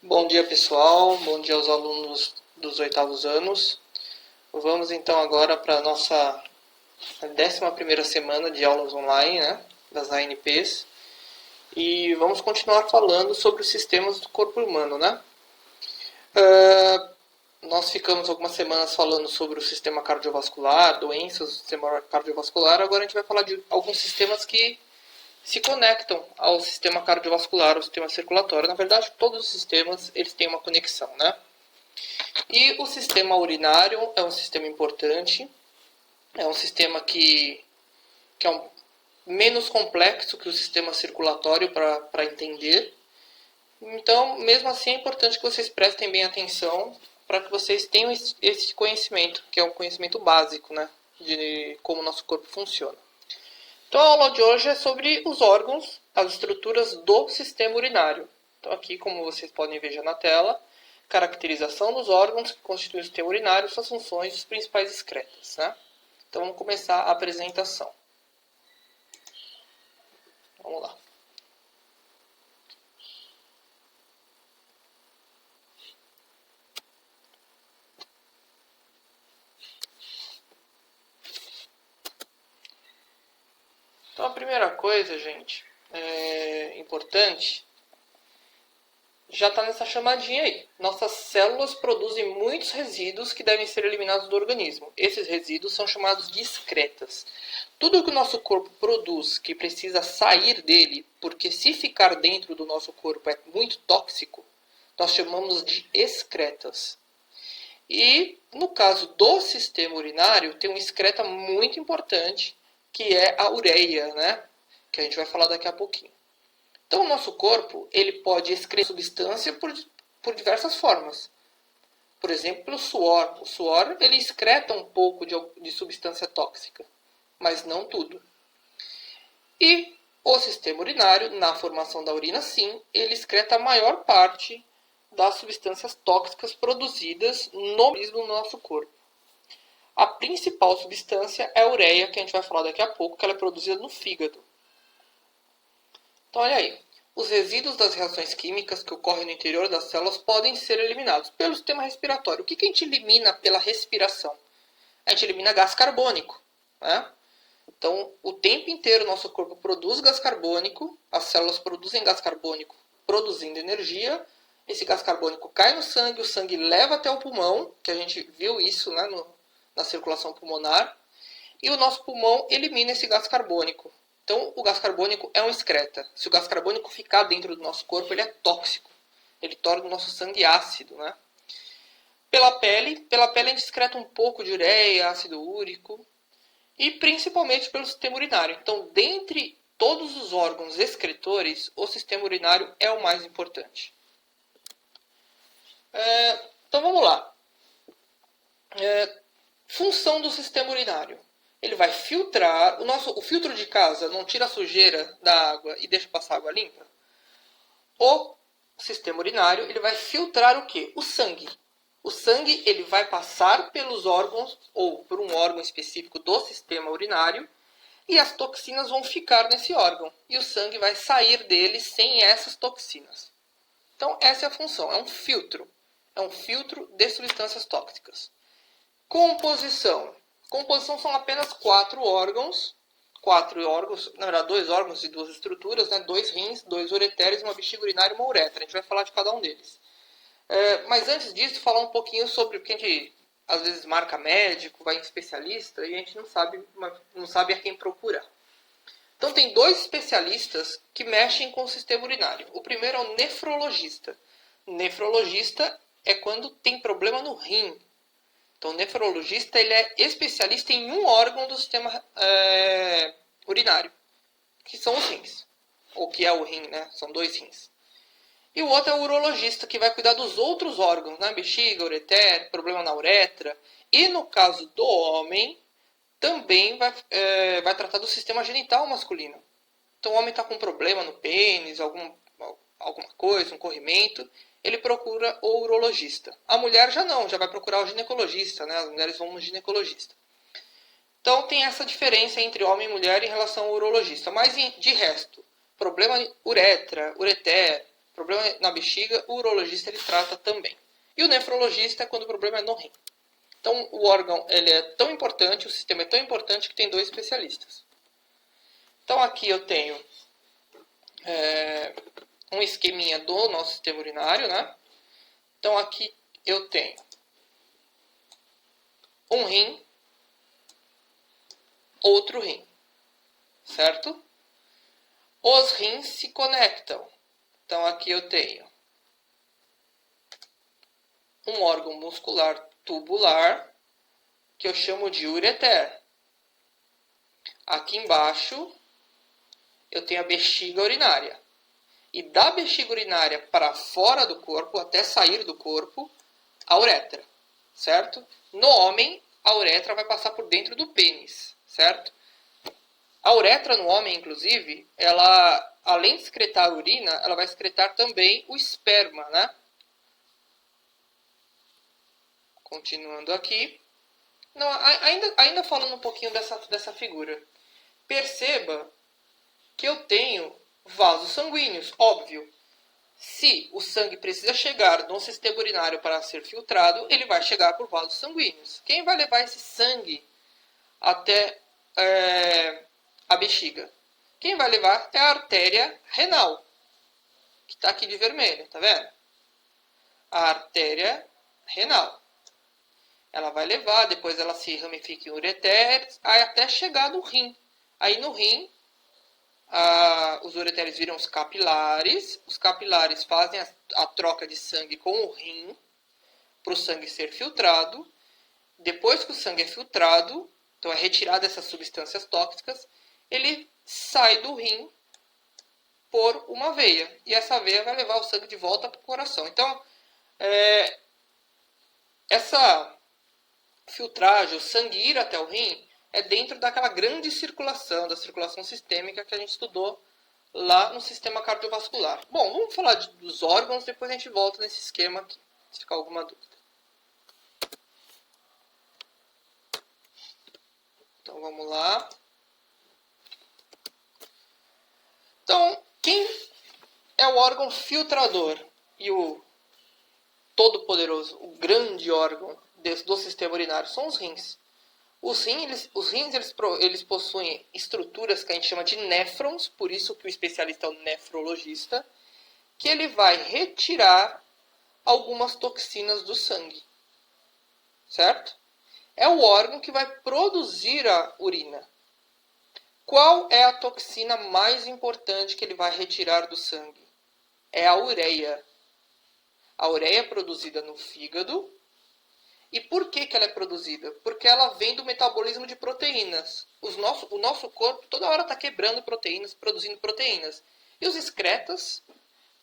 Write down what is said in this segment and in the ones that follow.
Bom dia, pessoal. Bom dia aos alunos dos oitavos anos. Vamos então agora para a nossa 11ª semana de aulas online, né, das ANPs. E vamos continuar falando sobre os sistemas do corpo humano, né? Nós ficamos algumas semanas falando sobre o sistema cardiovascular, doenças do sistema cardiovascular. Agora a gente vai falar de alguns sistemas que se conectam ao sistema cardiovascular, ao sistema circulatório. Na verdade, todos os sistemas eles têm uma conexão, né? E o sistema urinário é um sistema importante, é um sistema que é menos complexo que o sistema circulatório para entender. Então, mesmo assim, é importante que vocês prestem bem atenção para que vocês tenham esse conhecimento, que é um conhecimento básico, né, de como o nosso corpo funciona. Então, a aula de hoje é sobre os órgãos, as estruturas do sistema urinário. Então, aqui, como vocês podem ver já na tela, caracterização dos órgãos que constituem o sistema urinário, suas funções e os principais excretas, né? Então, vamos começar a apresentação. Vamos lá. Então, a primeira coisa, gente, importante, já está nessa chamadinha aí. Nossas células produzem muitos resíduos que devem ser eliminados do organismo. Esses resíduos são chamados de excretas. Tudo que o nosso corpo produz que precisa sair dele, porque se ficar dentro do nosso corpo é muito tóxico, nós chamamos de excretas. E no caso do sistema urinário, tem uma excreta muito importante, que é a ureia, né? Que a gente vai falar daqui a pouquinho. Então, o nosso corpo ele pode excretar substância por diversas formas. Por exemplo, pelo suor. O suor ele excreta um pouco de substância tóxica, mas não tudo. E o sistema urinário, na formação da urina, sim, ele excreta a maior parte das substâncias tóxicas produzidas no nosso corpo. A principal substância é a ureia, que a gente vai falar daqui a pouco, que ela é produzida no fígado. Então, olha aí. Os resíduos das reações químicas que ocorrem no interior das células podem ser eliminados pelo sistema respiratório. O que a gente elimina pela respiração? A gente elimina gás carbônico, né? Então, o tempo inteiro o nosso corpo produz gás carbônico, as células produzem gás carbônico produzindo energia, esse gás carbônico cai no sangue, o sangue leva até o pulmão, que a gente viu isso, né, na circulação pulmonar, e o nosso pulmão elimina esse gás carbônico. Então, o gás carbônico é uma excreta. Se o gás carbônico ficar dentro do nosso corpo, ele é tóxico. Ele torna o nosso sangue ácido, né? Pela pele a gente excreta um pouco de ureia, ácido úrico, e principalmente pelo sistema urinário. Então, dentre todos os órgãos excretores, o sistema urinário é o mais importante. Então, vamos lá. Função do sistema urinário. Ele vai filtrar. O filtro de casa não tira a sujeira da água e deixa passar água limpa? O sistema urinário ele vai filtrar o quê? O sangue. O sangue ele vai passar pelos órgãos ou por um órgão específico do sistema urinário e as toxinas vão ficar nesse órgão e o sangue vai sair dele sem essas toxinas. Então essa é a função, é um filtro de substâncias tóxicas. Composição. Composição são apenas quatro órgãos, na verdade 2 órgãos e 2 estruturas, né? 2 rins, 2 ureteres, uma bexiga urinária e uma uretra. A gente vai falar de cada um deles. Mas antes disso, falar um pouquinho sobre o que a gente às vezes marca médico, vai em especialista e a gente não sabe a quem procurar. Então tem 2 especialistas que mexem com o sistema urinário. O primeiro é o nefrologista. Nefrologista é quando tem problema no rim. Então, o nefrologista ele é especialista em um órgão do sistema urinário, que são os rins. Ou que é o rim, né? São 2 rins. E o outro é o urologista, que vai cuidar dos outros órgãos, né? Bexiga, ureter, problema na uretra. E no caso do homem, também vai tratar do sistema genital masculino. Então, o homem está com problema no pênis, alguma coisa, um corrimento, ele procura o urologista. A mulher já não, já vai procurar o ginecologista, né? As mulheres vão no ginecologista. Então tem essa diferença entre homem e mulher em relação ao urologista. Mas de resto, problema uretra, ureter, Problema na bexiga, o urologista ele trata também. E o nefrologista é quando o problema é no rim. Então, o órgão ele é tão importante, o sistema é tão importante que tem 2 especialistas. Então, aqui eu tenho um esqueminha do nosso sistema urinário, né? Então, aqui eu tenho um rim, outro rim, certo? Os rins se conectam. Então, aqui eu tenho um órgão muscular tubular, que eu chamo de ureter. Aqui embaixo, eu tenho a bexiga urinária. E da bexiga urinária para fora do corpo, até sair do corpo, a uretra, certo? No homem, a uretra vai passar por dentro do pênis, certo? A uretra no homem, inclusive, ela, além de excretar a urina, ela vai excretar também o esperma, né? Continuando aqui. Não, ainda falando um pouquinho dessa figura. Perceba que eu tenho vasos sanguíneos, óbvio. Se o sangue precisa chegar no sistema urinário para ser filtrado, ele vai chegar por vasos sanguíneos. Quem vai levar esse sangue até a bexiga? Quem vai levar é a artéria renal, que está aqui de vermelho, tá vendo? A artéria renal. Ela vai levar, depois ela se ramifica em ureteres, até chegar no rim. Aí no rim, os ureteres viram os capilares fazem a troca de sangue com o rim, para o sangue ser filtrado. Depois que o sangue é filtrado, então é retirado essas substâncias tóxicas, ele sai do rim por uma veia. E essa veia vai levar o sangue de volta para o coração. Então, essa filtragem, o sangue ir até o rim, é dentro daquela grande circulação, da circulação sistêmica que a gente estudou lá no sistema cardiovascular. Bom, vamos falar dos órgãos, depois a gente volta nesse esquema aqui, se ficar alguma dúvida. Então, vamos lá. Então, quem é o órgão filtrador e o todo-poderoso, o grande órgão do sistema urinário? São os rins. Os rins eles possuem estruturas que a gente chama de néfrons, por isso que o especialista é o nefrologista, que ele vai retirar algumas toxinas do sangue, certo? É o órgão que vai produzir a urina. Qual é a toxina mais importante que ele vai retirar do sangue? É a ureia. A ureia é produzida no fígado. E por que ela é produzida? Porque ela vem do metabolismo de proteínas. O nosso corpo toda hora está quebrando proteínas, produzindo proteínas. E os excretas,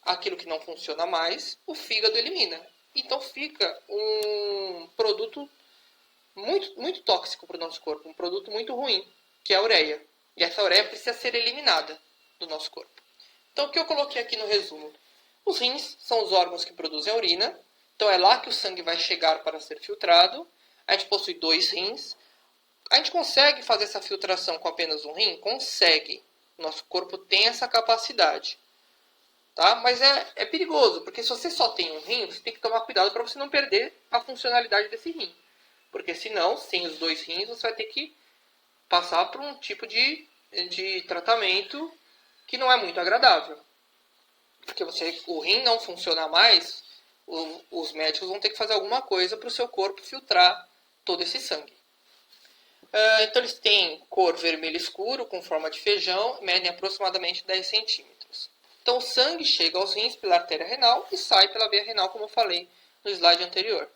aquilo que não funciona mais, o fígado elimina. Então fica um produto muito, muito tóxico para o nosso corpo, um produto muito ruim, que é a ureia. E essa ureia precisa ser eliminada do nosso corpo. Então o que eu coloquei aqui no resumo? Os rins são os órgãos que produzem a urina. Então é lá que o sangue vai chegar para ser filtrado. A gente possui 2 rins. A gente consegue fazer essa filtração com apenas um rim? Consegue. Nosso corpo tem essa capacidade. Tá? Mas é perigoso, porque se você só tem um rim, você tem que tomar cuidado para você não perder a funcionalidade desse rim. Porque senão, sem os 2 rins, você vai ter que passar por um tipo de tratamento que não é muito agradável. Porque o rim não funciona mais, os médicos vão ter que fazer alguma coisa para o seu corpo filtrar todo esse sangue. Então eles têm cor vermelho escuro, com forma de feijão, medem aproximadamente 10 centímetros. Então o sangue chega aos rins pela artéria renal e sai pela veia renal, como eu falei no slide anterior.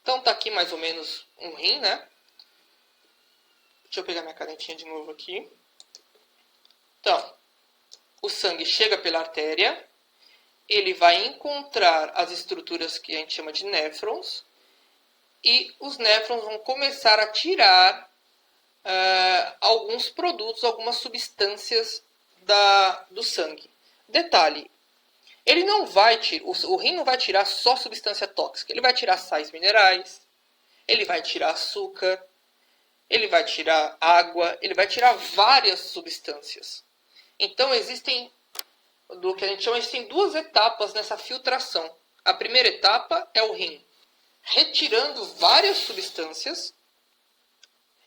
Então está aqui mais ou menos um rim, né? Deixa eu pegar minha canetinha de novo aqui. Então, o sangue chega pela artéria, ele vai encontrar as estruturas que a gente chama de néfrons, e os néfrons vão começar a tirar alguns produtos, algumas substâncias do sangue. Detalhe, ele não vai o rim não vai tirar só substância tóxica, ele vai tirar sais minerais, ele vai tirar açúcar, ele vai tirar água, ele vai tirar várias substâncias. Então existem do que a gente chama, a gente tem duas etapas nessa filtração. A primeira etapa é o rim retirando várias substâncias.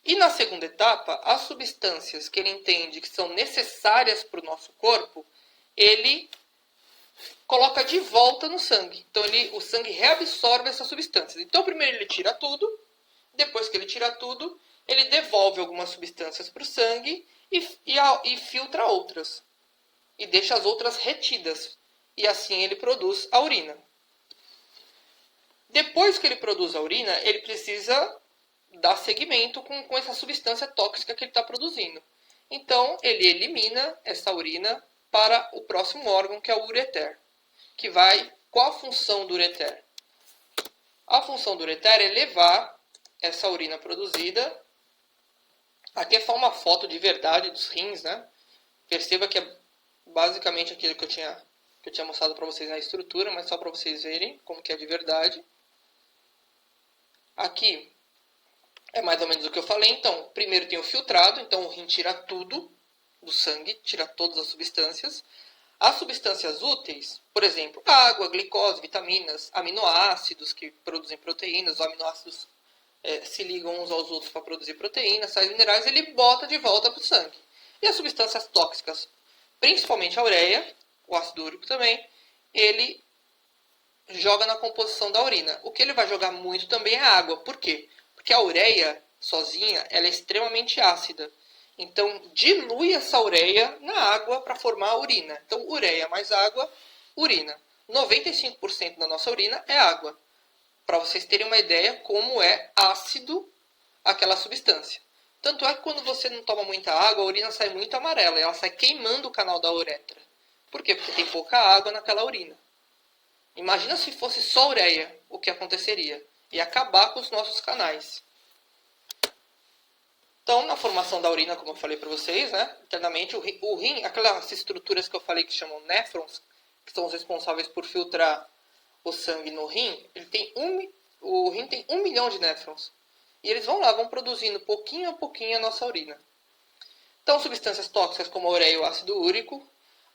E na segunda etapa, as substâncias que ele entende que são necessárias para o nosso corpo, ele coloca de volta no sangue. Então o sangue reabsorve essas substâncias. Então primeiro ele tira tudo, depois que ele tira tudo, ele devolve algumas substâncias para o sangue e filtra outras. E deixa as outras retidas. E assim ele produz a urina. Depois que ele produz a urina, ele precisa dar seguimento com essa substância tóxica que ele está produzindo. Então, ele elimina essa urina para o próximo órgão, que é o ureter. Qual a função do ureter? A função do ureter é levar essa urina produzida. Aqui é só uma foto de verdade dos rins, né? Perceba que é basicamente aquilo que eu tinha mostrado para vocês na estrutura, mas só para vocês verem como que é de verdade. Aqui é mais ou menos o que eu falei. Então, primeiro tem o filtrado. Então, o rim tira tudo do sangue, tira todas as substâncias. As substâncias úteis, por exemplo, água, glicose, vitaminas, aminoácidos que produzem proteínas. Os aminoácidos se ligam uns aos outros para produzir proteínas, sais minerais. Ele bota de volta para o sangue. E as substâncias tóxicas, principalmente a ureia, o ácido úrico também, ele joga na composição da urina. O que ele vai jogar muito também é água. Por quê? Porque a ureia, sozinha, ela é extremamente ácida. Então, dilui essa ureia na água para formar a urina. Então, ureia mais água, urina. 95% da nossa urina é água. Para vocês terem uma ideia como é ácido aquela substância. Tanto é que quando você não toma muita água, a urina sai muito amarela. E ela sai queimando o canal da uretra. Por quê? Porque tem pouca água naquela urina. Imagina se fosse só ureia, o que aconteceria? Ia acabar com os nossos canais. Então, na formação da urina, como eu falei para vocês, né, internamente o rim, aquelas estruturas que eu falei que chamam néfrons, que são os responsáveis por filtrar o sangue no rim, o rim tem 1 milhão de néfrons. E eles vão produzindo pouquinho a pouquinho a nossa urina. Então, substâncias tóxicas como a ureia e o ácido úrico,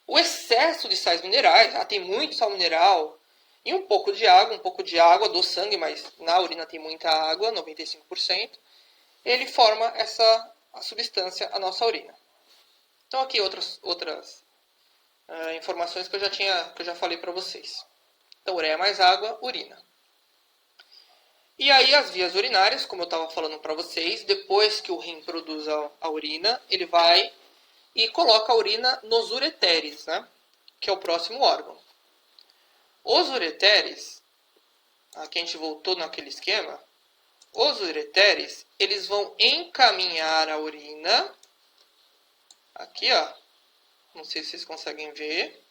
o excesso de sais minerais, tem muito sal mineral, e um pouco de água do sangue, mas na urina tem muita água, 95%, ele forma a substância, a nossa urina. Então aqui outras informações que eu já falei para vocês. Então ureia mais água, urina. E aí as vias urinárias, como eu estava falando para vocês, depois que o rim produz a urina, ele vai e coloca a urina nos ureteres, né? Que é o próximo órgão. Os ureteres, aqui a gente voltou naquele esquema, os ureteres, eles vão encaminhar a urina, aqui ó, não sei se vocês conseguem ver,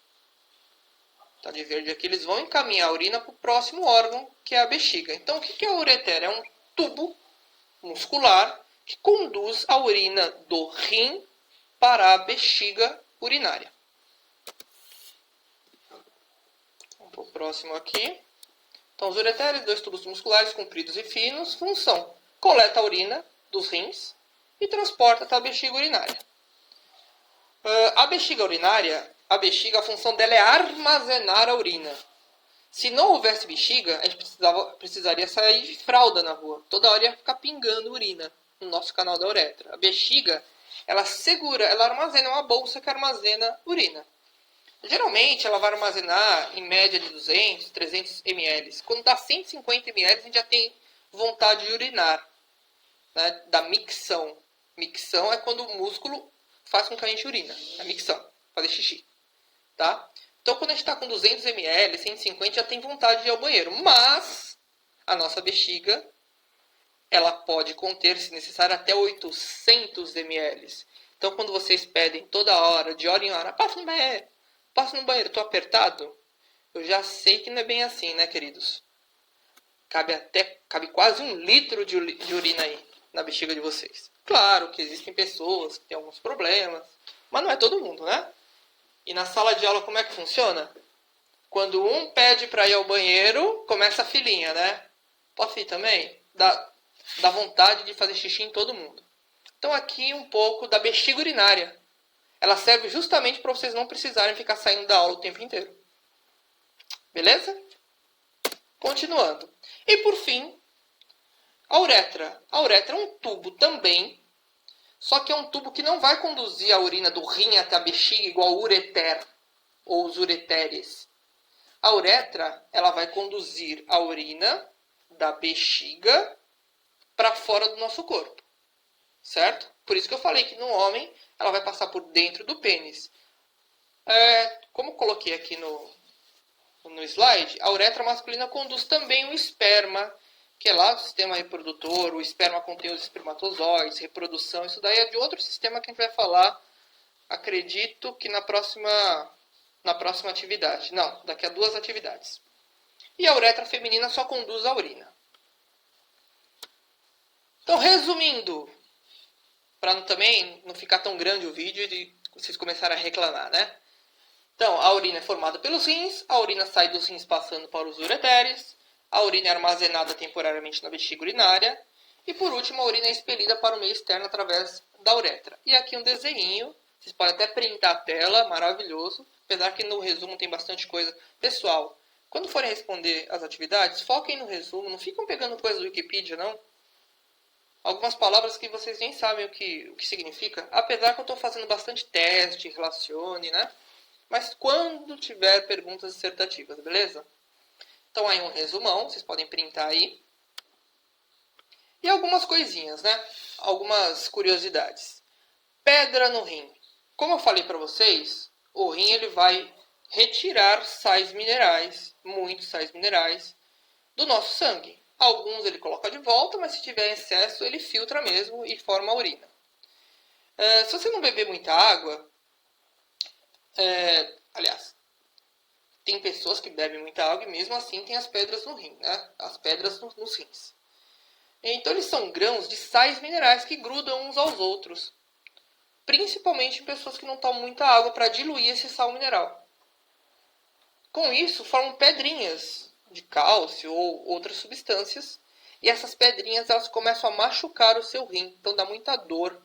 tá de verde aqui, eles vão encaminhar a urina para o próximo órgão, que é a bexiga. Então o que é o ureter? É um tubo muscular que conduz a urina do rim para a bexiga urinária. Vamos para o próximo aqui. Então, os ureteres, 2 tubos musculares compridos e finos, função: coleta a urina dos rins e transporta até a bexiga urinária. A bexiga urinária, a função dela é armazenar a urina. Se não houvesse bexiga, a gente precisaria sair de fralda na rua. Toda hora ia ficar pingando urina no nosso canal da uretra. A bexiga, ela armazena uma bolsa que armazena urina. Geralmente ela vai armazenar em média de 200, 300 ml. Quando dá 150 ml, a gente já tem vontade de urinar, né? Da micção. Micção é quando o músculo faz com que a gente urina. É micção, fazer xixi. Tá? Então quando a gente está com 200 ml, 150, já tem vontade de ir ao banheiro. Mas a nossa bexiga, ela pode conter, se necessário, até 800 ml. Então quando vocês pedem toda hora, de hora em hora, passa no banheiro, estou apertado, eu já sei que não é bem assim, né, queridos? Cabe quase 1 litro de urina aí na bexiga de vocês. Claro que existem pessoas que têm alguns problemas, mas não é todo mundo, né? E na sala de aula como é que funciona? Quando um pede para ir ao banheiro, começa a filinha, né? Posso ir também? Dá vontade de fazer xixi em todo mundo. Então aqui um pouco da bexiga urinária. Ela serve justamente para vocês não precisarem ficar saindo da aula o tempo inteiro. Beleza? Continuando. E por fim, a uretra. A uretra é um tubo também, só que é um tubo que não vai conduzir a urina do rim até a bexiga igual o ureter ou os ureteres. A uretra, ela vai conduzir a urina da bexiga para fora do nosso corpo, certo? Por isso que eu falei que no homem ela vai passar por dentro do pênis. Como coloquei aqui no slide, a uretra masculina conduz também o esperma, que é lá do sistema reprodutor. O esperma contém os espermatozoides, reprodução. Isso daí é de outro sistema que a gente vai falar, acredito que na próxima atividade. Não, daqui a 2 atividades. E a uretra feminina só conduz a urina. Então, resumindo, para também não ficar tão grande o vídeo e vocês começarem a reclamar, né? Então, a urina é formada pelos rins, a urina sai dos rins passando para os ureteres, a urina é armazenada temporariamente na bexiga urinária e, por último, a urina é expelida para o meio externo através da uretra. E aqui um desenho, vocês podem até printar a tela, maravilhoso, apesar que no resumo tem bastante coisa. Pessoal, quando forem responder as atividades, foquem no resumo, não ficam pegando coisa do Wikipedia, não. Algumas palavras que vocês nem sabem o que significa, apesar que eu estou fazendo bastante teste, relacione, né? Mas quando tiver perguntas dissertativas, beleza? Então aí um resumão, vocês podem printar aí. E algumas coisinhas, né? Algumas curiosidades. Pedra no rim. Como eu falei para vocês, o rim ele vai retirar sais minerais, muitos sais minerais, do nosso sangue. Alguns ele coloca de volta, mas se tiver excesso, ele filtra mesmo e forma a urina. Se você não beber muita água, aliás, tem pessoas que bebem muita água e mesmo assim tem as pedras no rim, né? As pedras nos rins. Então eles são grãos de sais minerais que grudam uns aos outros. Principalmente em pessoas que não tomam muita água para diluir esse sal mineral. Com isso, formam pedrinhas de cálcio ou outras substâncias. E essas pedrinhas elas começam a machucar o seu rim, então dá muita dor.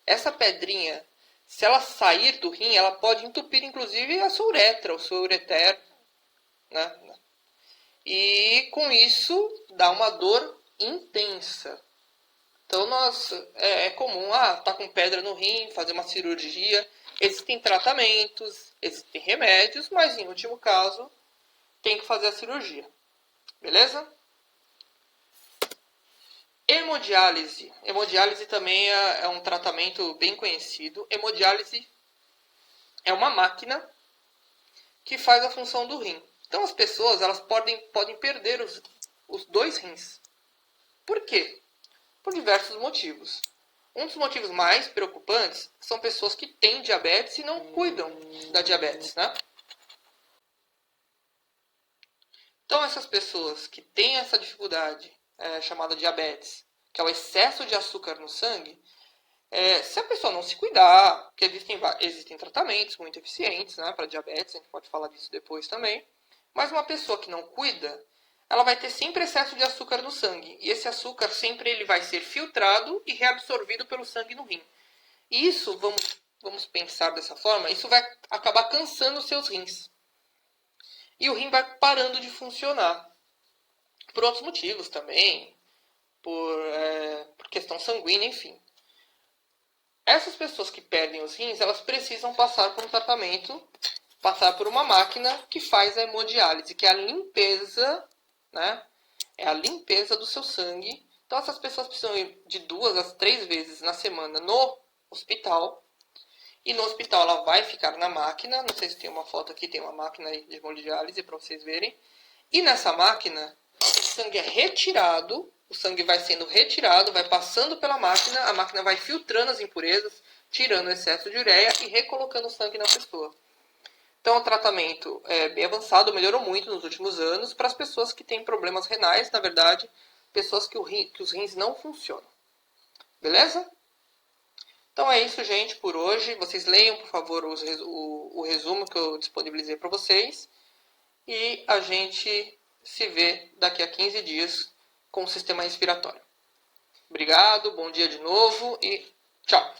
Essa pedrinha, se ela sair do rim, ela pode entupir inclusive a sua uretra, o seu ureter, né? E com isso dá uma dor intensa. Então é comum, tá com pedra no rim, fazer uma cirurgia. Existem tratamentos, existem remédios, mas em último caso tem que fazer a cirurgia. Beleza? Hemodiálise. Hemodiálise também é um tratamento bem conhecido. Hemodiálise é uma máquina que faz a função do rim. Então as pessoas elas podem perder os 2 rins. Por quê? Por diversos motivos. Um dos motivos mais preocupantes são pessoas que têm diabetes e não cuidam da diabetes, né? Então essas pessoas que têm essa dificuldade chamada diabetes, que é o excesso de açúcar no sangue, se a pessoa não se cuidar, porque existem tratamentos muito eficientes, né, para diabetes, a gente pode falar disso depois também, mas uma pessoa que não cuida, ela vai ter sempre excesso de açúcar no sangue. E esse açúcar sempre ele vai ser filtrado e reabsorvido pelo sangue no rim. E isso, vamos pensar dessa forma, isso vai acabar cansando os seus rins. E o rim vai parando de funcionar. Por outros motivos também, por questão sanguínea, enfim. Essas pessoas que perdem os rins, elas precisam passar por um tratamento, passar por uma máquina que faz a hemodiálise, que é a limpeza, né? É a limpeza do seu sangue. Então essas pessoas precisam ir de 2 a 3 vezes na semana no hospital. E no hospital ela vai ficar na máquina. Não sei se tem uma foto aqui, tem uma máquina de hemodiálise para vocês verem. E nessa máquina, o sangue é retirado. O sangue vai sendo retirado, vai passando pela máquina. A máquina vai filtrando as impurezas, tirando o excesso de ureia e recolocando o sangue na pessoa. Então, o tratamento é bem avançado, melhorou muito nos últimos anos para as pessoas que têm problemas renais, na verdade, pessoas que os rins não funcionam. Beleza? Então é isso, gente, por hoje. Vocês leiam, por favor, o resumo que eu disponibilizei para vocês. E a gente se vê daqui a 15 dias com o sistema respiratório. Obrigado, bom dia de novo e tchau!